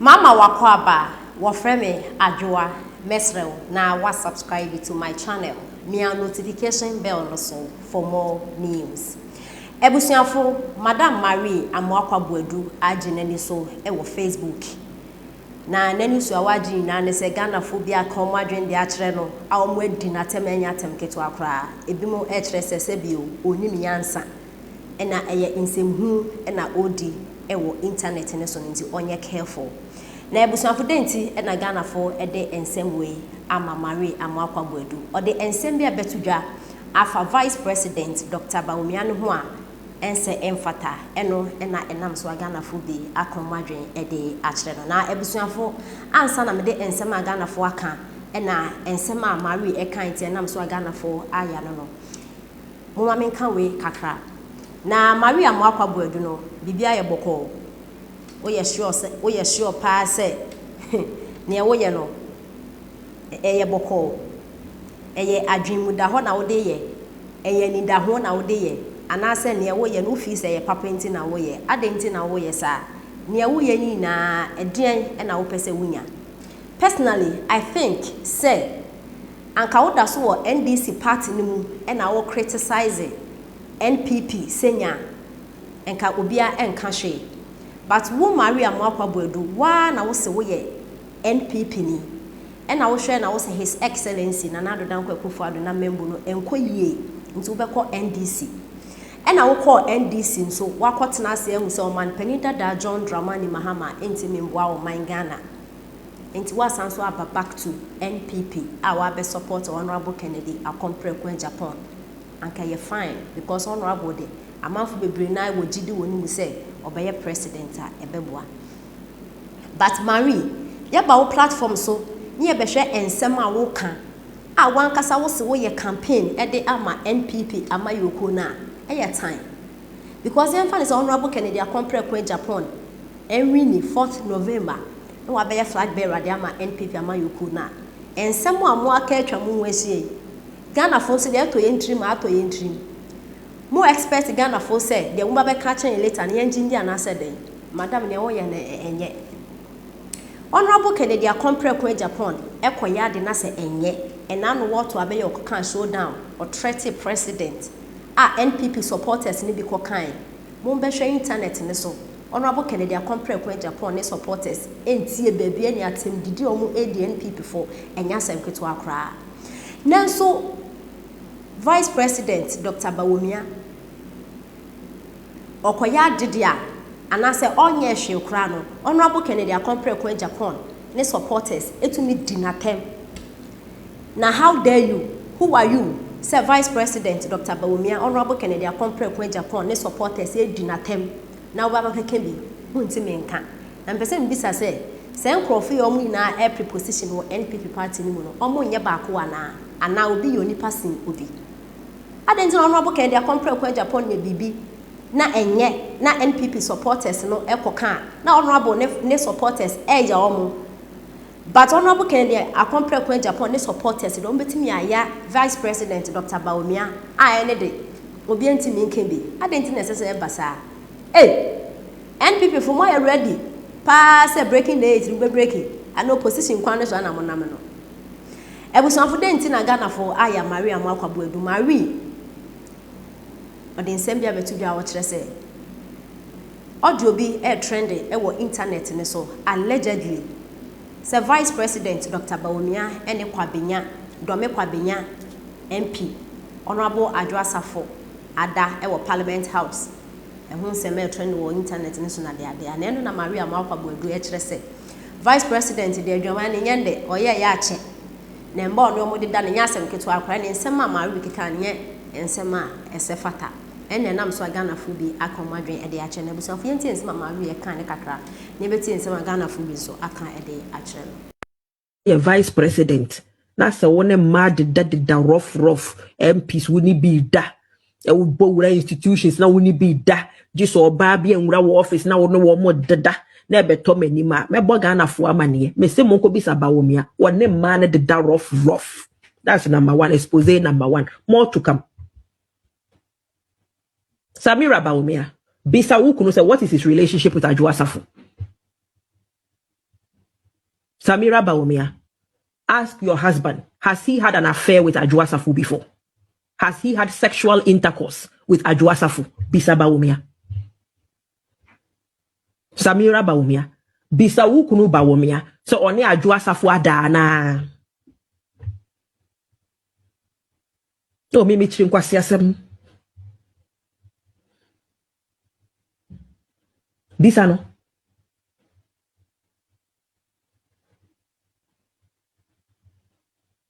Mama wakwaba, wafreme ajua mesrel na wa subscribe to my channel. Mia notification bell also for more news. Ebusiafo, Madam Marie amwakwa buedu ajineni so ewo Facebook. Na neni so awaji na ne se Ghana phobia kom adwen de akere no awmo adi na temanya atemketo akra ebimo ekere sese bio onim yansa ena eye insemhu ena odi ewo internet ne so nti onye careful na ebusuafo denti ena Ghana fo ede ensem we ama Marie amwakwa buedu ode ensem bia betudwa afa Vice President Dr. Bawumia no ho a ense emfata eno ena enam so Ghana fo bi akomadwen ede akere no na ebusuafo ansa na mede ensem Ghana fo aka ena ensem a Marie ekan ti enam so Ghana fo aya no mo ma menka we kakra na Marie amwakwa buedu no bibia ye boko oye sure pa se ne woye no eye boko eye adwinmu da ho na wo de ye eye ni da ho na wo de ye anase ne woye no fi se ye papa nti na woye adenti na woye sa ne woye ni na edien na wo pese wunya. Personally I think say anka wo da so wo NDC party ni mu na wo criticize NPP senya enka obia enka hwe. But wo Maria amwakwa buedu wa na wo se wo ye NPP ni na wo hwe na wo se His Excellency Nana Dankwa Akufo-Addo na member no enko yie nti wo bekọ NDC na wo kọ NDC so wakọtena ase ehu se oman panida da John Dramani Mahama enti memboa wo man Ghana enti wasan so aba back to NPP wa be support Honorable Kennedy Akompre Japan anka ye fine because Honorable de amanfo bebre na wo gidi woni mu se obeye president a ebeboa. But Marie ye ba wo platform so ni ye behwe ensem a wo kan a wankasa wo se wo ye campaign e de ama NPP ama yoko na eye time because ye fan is Honorable Kennedy Akompre Japan every 4th November no wa be flag bearer de ama NPP ama yoko na ensem a mo aka atwa mu nwahie Ghana fo se de to ye ntrim ato ye ntrim mo expect Ghana for say the woman be catching later na engineer na said den madam ne wo ye na enye Honorable Kennedy Akompre Japan ekoya de na say enye ena no what to abeyo kan show down or threat president NPP supporters ni bi kokan mo be hwe internet ne so Honorable Kennedy Akompre Japan ne supporters entie baby ani atem didi omo NPP for enya semketo akra nanso Vice President Dr. Bawumia okoya didia anase onye hwe kra no Honorable Kennedy Akompre Japan ne supporters etumi dinatem na how dare you, who are you, say Vice President Dr. Bawumia Honorable Kennedy Akompre Japan ne supporters e dinatem na wo ba kekembi huntimi nka na mpese mbisa say nkrofo yo mu na air preposition wo NPP party ni mu no omo nye ba ko ana obi yo nipa sin obi adenti Honorable Kennedy Akompre Japan ne bibi na enye na NPP supporters no ekoka na Honorable ne supporters eya omo but Honorable Kennedy Akompre Japan ne supporters don betimi aya Vice President Dr. Bawumia ene de obi antimi nkembi adenti na sese e basa NPP for more ready pass breaking the eight we breaking and opposition kwan so na monam no ebusanfo denti na Ghana for aya Maria amwakwa buedu Marie ode nsembia betudwa wo kire se audio bi trending wo internet ne so allegedly say Vice President Dr. Bawumia ene kwabenya dome kwabenya MP Honorable Adwa Safo ada wo Parliament House ehun seme trend wo internet ne so na de ade aneno na Maria amwakwa buedu kire se Vice President de adwama ne nyende oye ya ache na mba ono mo de da ne nyasem keto akwa ne nsema Maria kika nye ensema esefata ene nam so Ghana fu bi akomadwen ede ache na busanfo yenti ensema Maria kan ne kakra ne beti ensema Ghana fu bi so akan ede ache no ye Vice President na se woni mad da rough MPs woni bi da e wo bowura institutions na woni bi da jiso oba bi enwura wo office na wono wo mo deda na ebeto manima me bo Ghana fu amane me se monko bisa Bawumia woni ma na da rough. That's number one. Expose number one. More to come. Samira Bawumia. Bisa Wukuno said, what is his relationship with Ajwa Safo? Samira Bawumia, ask your husband, has he had an affair with Ajua Safu before? Has he had sexual intercourse with Ajua Safu? Bisa Bawumia. Samira Bawumia. Bisa wukunu Bawumia. So oni Ajua Safu adana. No, mimi chinkwa siyasem. Bisa no.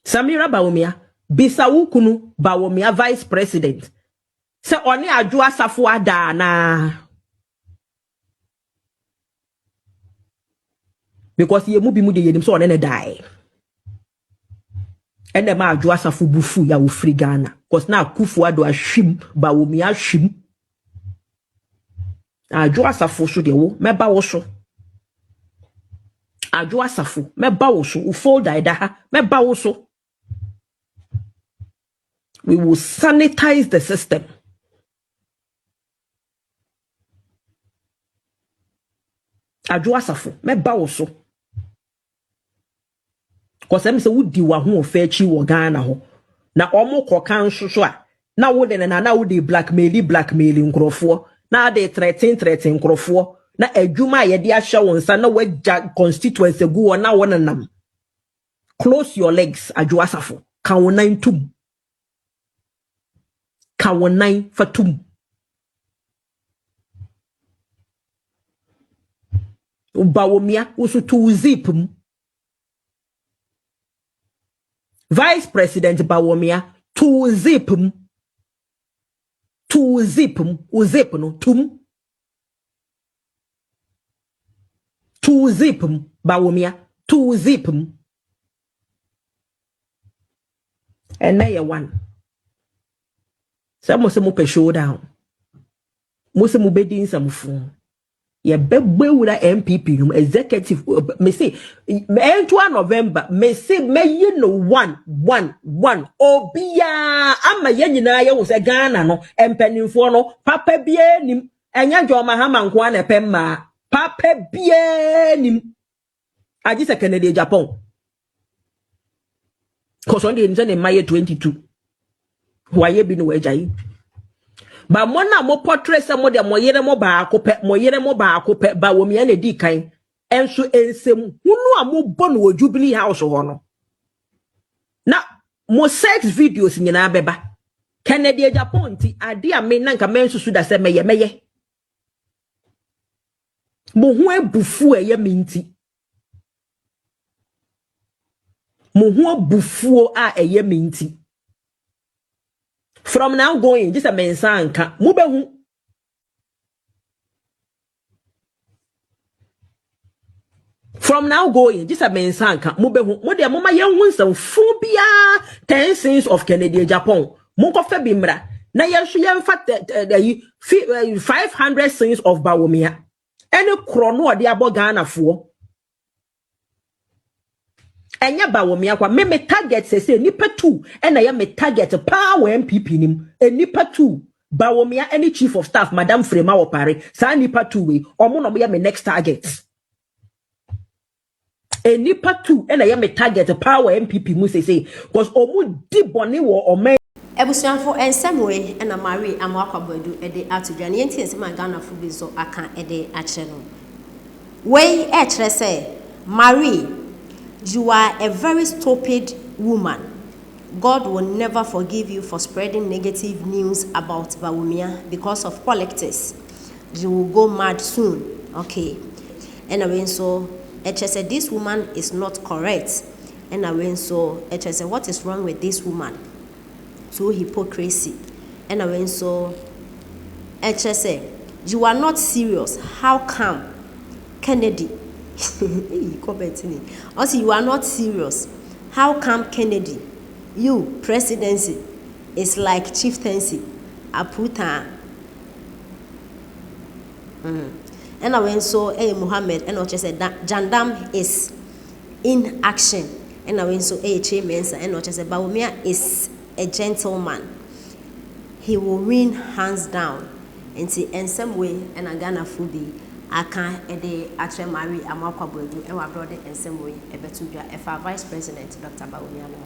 Samira Bawumia. Bisa wukunu Bawumia vice president. So oni Ajua Safu adana. Because ye mubi mudi yedim so onene die. Ene ma Ajua Safu bufu ya ufri Ghana. Cause na kufu ado ashim Bawumia ashim. Ajua Safu so de wo meba wo so. Ajua Safu meba wo so ufol daida ha meba wo so. We will sanitize the system. Ajua Safu meba wo so. Cause em se wudi wa ho ofechi wo Ghana ho. Na omo kokan so a na wo de na wo de blackmail nkrofo na de threaten nkrofo na adwuma ye de ahye won sa na wagya constituency gu wo na wonanam. Close your legs Ajua Safu ka wonan tum. Ka wonan fatum. Bawumia usu tu zipum. Vice President Bawumia tu zipum. Tu zipum. Uzip no tum. Tu zipum Bawumia. Tu zipum. And now you one. Some se mo pe showdown. Mo se mo bedin some phone. Ye bebe wura MPP no executive me say me 2 November me say me you know one obia ama ye nyina ye wo se Ghana no empanimfo no papa bia nim enya Joma Hama nko na pemma papa bia nim agi se Canada Japan cause on the in May 22 waye bi no wajai. Ba mona mo portrait se mo de mo yere mo ba akopɛ Bawumia na di kan enso ensem hunu a mo bɔ no Jubilee House ho no na mo sex videos nyina beba Kennedy Japan ti ade a me na nka men susu da se meye mo ho abufu eye minti mo ho abufu a eye minti. From now going, just a mensanka, mubehu. From now going, just a mensanka, mubehu. Modia mama young ones of phobia 10 sins of Canada Japan. Moko febimra. Na yan fat 500 sins of Bawumia. Any chrono de abogana for. Enya Bawumia kwa me target se nipa 2 ena ya me target power MPP nim nipa 2 Bawumia any chief of staff Madam Frema Opare sa nipa 2 we omo no ya me next target nipa 2 ena ya me target power MPP mu say cause omo di bone wo oman ebusuanfo ensemwe ena Mary amwakwabadu ede atudwane yenti ensema Ghana fu bi so aka ede ache no we kire say Mary, you are a very stupid woman. God will never forgive you for spreading negative news about Bawumia because of politics. You will go mad soon. Okay. And I went so said this woman is not correct. And I went so said what is wrong with this woman? So hypocrisy. And I went so said you are not serious. How come Kennedy? Also, you are not serious. How come Kennedy, you presidency, is like chieftaincy? Aputa. And I went so Muhammad and I just said that Jandam is in action. And I went so Mensa and I just said Bawumia is a gentleman. He will win hands down. And see in some way and I gonna fully aka ede atre Mary amakwa bodu e wa brode ensem we e betu dwa e fa vice president Dr. Bawumia no